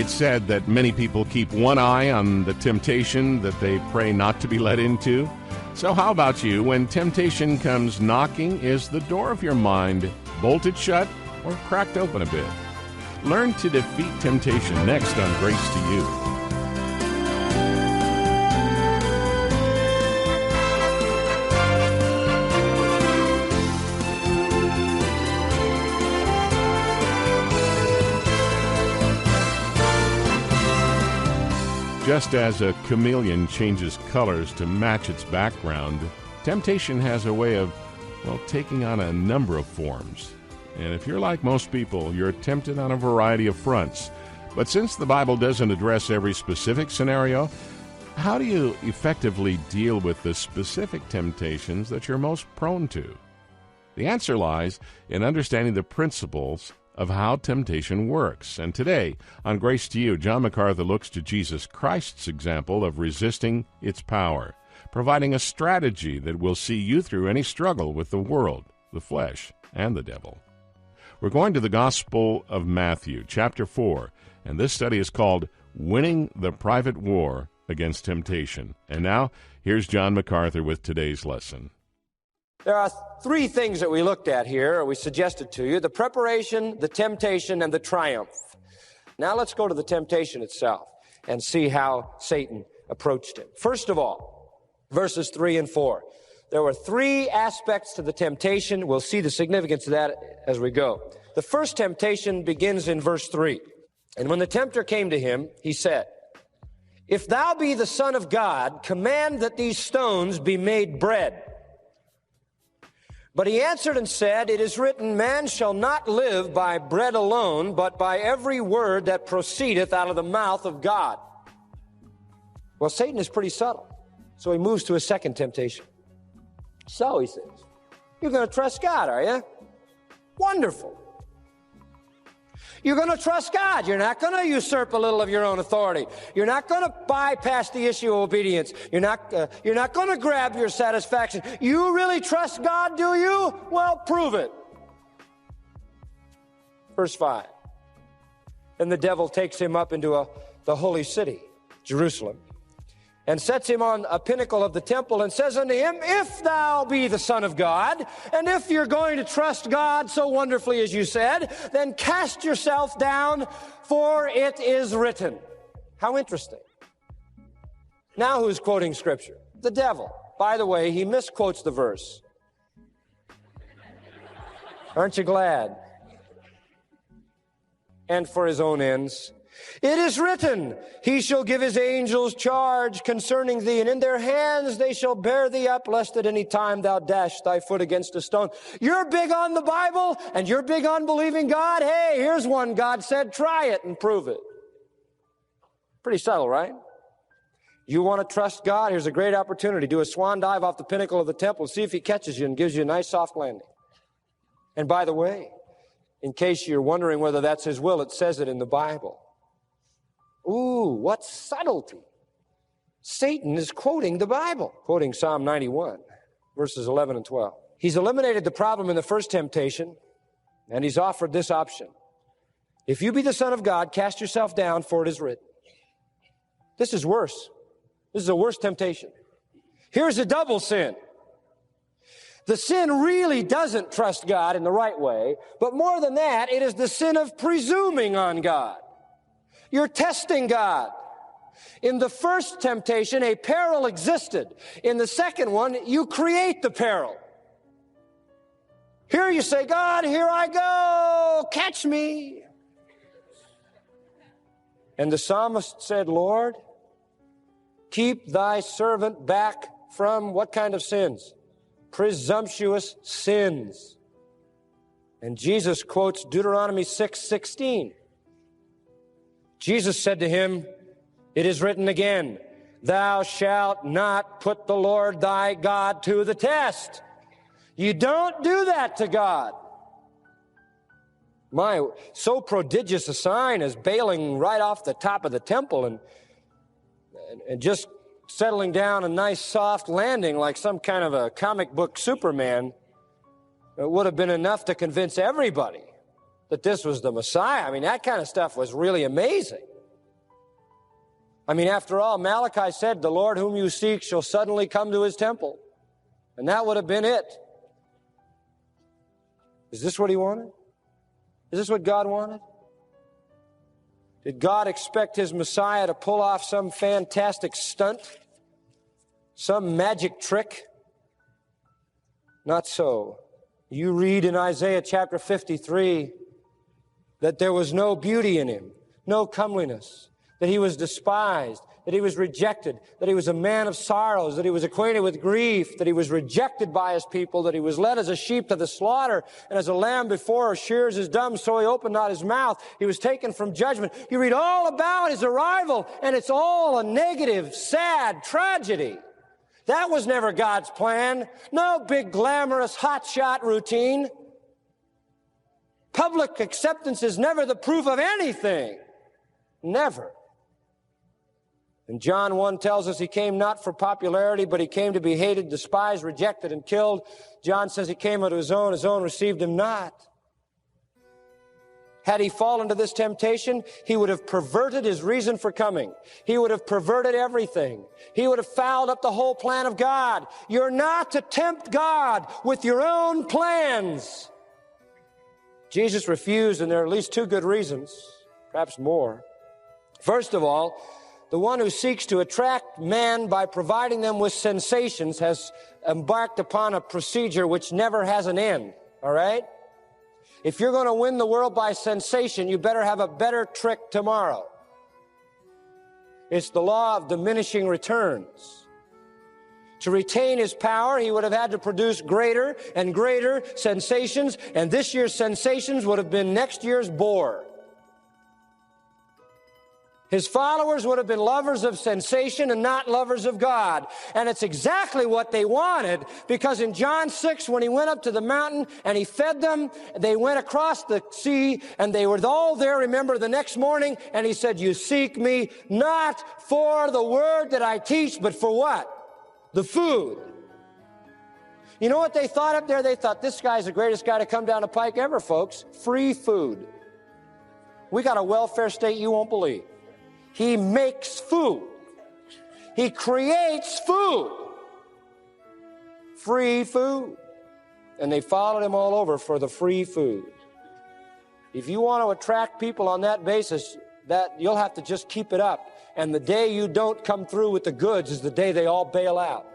It's said that many people keep one eye on the temptation that they pray not to be led into. So how about you? When temptation comes knocking, is the door of your mind bolted shut or cracked open a bit? Learn to defeat temptation next on Grace to You. Just as a chameleon changes colors to match its background, temptation has a way of, taking on a number of forms. And if you're like most people, you're tempted on a variety of fronts. But since the Bible doesn't address every specific scenario, how do you effectively deal with the specific temptations that you're most prone to? The answer lies in understanding the principles of how temptation works. And today, on Grace to You, John MacArthur looks to Jesus Christ's example of resisting its power, providing a strategy that will see you through any struggle with the world, the flesh, and the devil. We're going to the Gospel of Matthew, chapter 4, and this study is called Winning the Private War Against Temptation. And now, here's John MacArthur with today's lesson. There are three things that we looked at here, or we suggested to you: the preparation, the temptation, and the triumph. Now let's go to the temptation itself and see how Satan approached it. First of all, verses 3 and 4. There were three aspects to the temptation. We'll see the significance of that as we go. The first temptation begins in verse 3. And when the tempter came to him, he said, "If thou be the Son of God, command that these stones be made bread." But he answered and said, "It is written, man shall not live by bread alone, but by every word that proceedeth out of the mouth of God." Well, Satan is pretty subtle. So he moves to a second temptation. So, he says, you're going to trust God, are you? Wonderful. You're going to trust God. You're not going to usurp a little of your own authority. You're not going to bypass the issue of obedience. You're not going to grab your satisfaction. You really trust God, do you? Well, prove it. Verse 5. And the devil takes him up into the holy city, Jerusalem, and sets him on a pinnacle of the temple and says unto him, "If thou be the Son of God, and if you're going to trust God so wonderfully as you said, then cast yourself down, for it is written." How interesting. Now who's quoting Scripture? The devil. By the way, he misquotes the verse. Aren't you glad? And for his own ends. "It is written, he shall give his angels charge concerning thee, and in their hands they shall bear thee up, lest at any time thou dash thy foot against a stone." You're big on the Bible, and you're big on believing God. Hey, here's one God said, try it and prove it. Pretty subtle, right? You want to trust God? Here's a great opportunity. Do a swan dive off the pinnacle of the temple and see if he catches you and gives you a nice soft landing. And by the way, in case you're wondering whether that's his will, it says it in the Bible. Ooh, what subtlety. Satan is quoting the Bible, quoting Psalm 91, verses 11 and 12. He's eliminated the problem in the first temptation, and he's offered this option. If you be the Son of God, cast yourself down, for it is written. This is worse. This is a worse temptation. Here's a double sin. The sin really doesn't trust God in the right way, but more than that, it is the sin of presuming on God. You're testing God. In the first temptation, a peril existed. In the second one, you create the peril. Here you say, "God, here I go, catch me." And the psalmist said, "Lord, keep thy servant back from" what kind of sins? Presumptuous sins. And Jesus quotes Deuteronomy 6:16. Jesus said to him, "It is written again, thou shalt not put the Lord thy God to the test." You don't do that to God. My, so prodigious a sign as bailing right off the top of the temple and just settling down a nice soft landing like some kind of a comic book Superman. It would have been enough to convince everybody that this was the Messiah. I mean, that kind of stuff was really amazing. I mean, after all, Malachi said, the Lord whom you seek shall suddenly come to his temple. And that would have been it. Is this what he wanted? Is this what God wanted? Did God expect his Messiah to pull off some fantastic stunt? Some magic trick? Not so. You read in Isaiah chapter 53 that there was no beauty in him, no comeliness, that he was despised, that he was rejected, that he was a man of sorrows, that he was acquainted with grief, that he was rejected by his people, that he was led as a sheep to the slaughter, and as a lamb before her shears is dumb, so he opened not his mouth. He was taken from judgment. You read all about his arrival, and it's all a negative, sad tragedy. That was never God's plan. No big, glamorous, hotshot routine. Public acceptance is never the proof of anything. Never. And John 1 tells us he came not for popularity, but he came to be hated, despised, rejected, and killed. John says he came unto his own received him not. Had he fallen to this temptation, he would have perverted his reason for coming. He would have perverted everything. He would have fouled up the whole plan of God. You're not to tempt God with your own plans. Jesus refused, and there are at least two good reasons, perhaps more. First of all, the one who seeks to attract man by providing them with sensations has embarked upon a procedure which never has an end, all right? If you're going to win the world by sensation, you better have a better trick tomorrow. It's the law of diminishing returns. To retain his power, he would have had to produce greater and greater sensations, and this year's sensations would have been next year's bore. His followers would have been lovers of sensation and not lovers of God. And it's exactly what they wanted, because in John 6, when he went up to the mountain and he fed them, they went across the sea and they were all there, remember, the next morning, and he said, you seek me not for the word that I teach, but for what? The food. You know what they thought up there? They thought, this guy's the greatest guy to come down the pike ever, folks. Free food. We got a welfare state you won't believe. He makes food. He creates food. Free food. And they followed him all over for the free food. If you want to attract people on that basis, that you'll have to just keep it up. And the day you don't come through with the goods is the day they all bail out.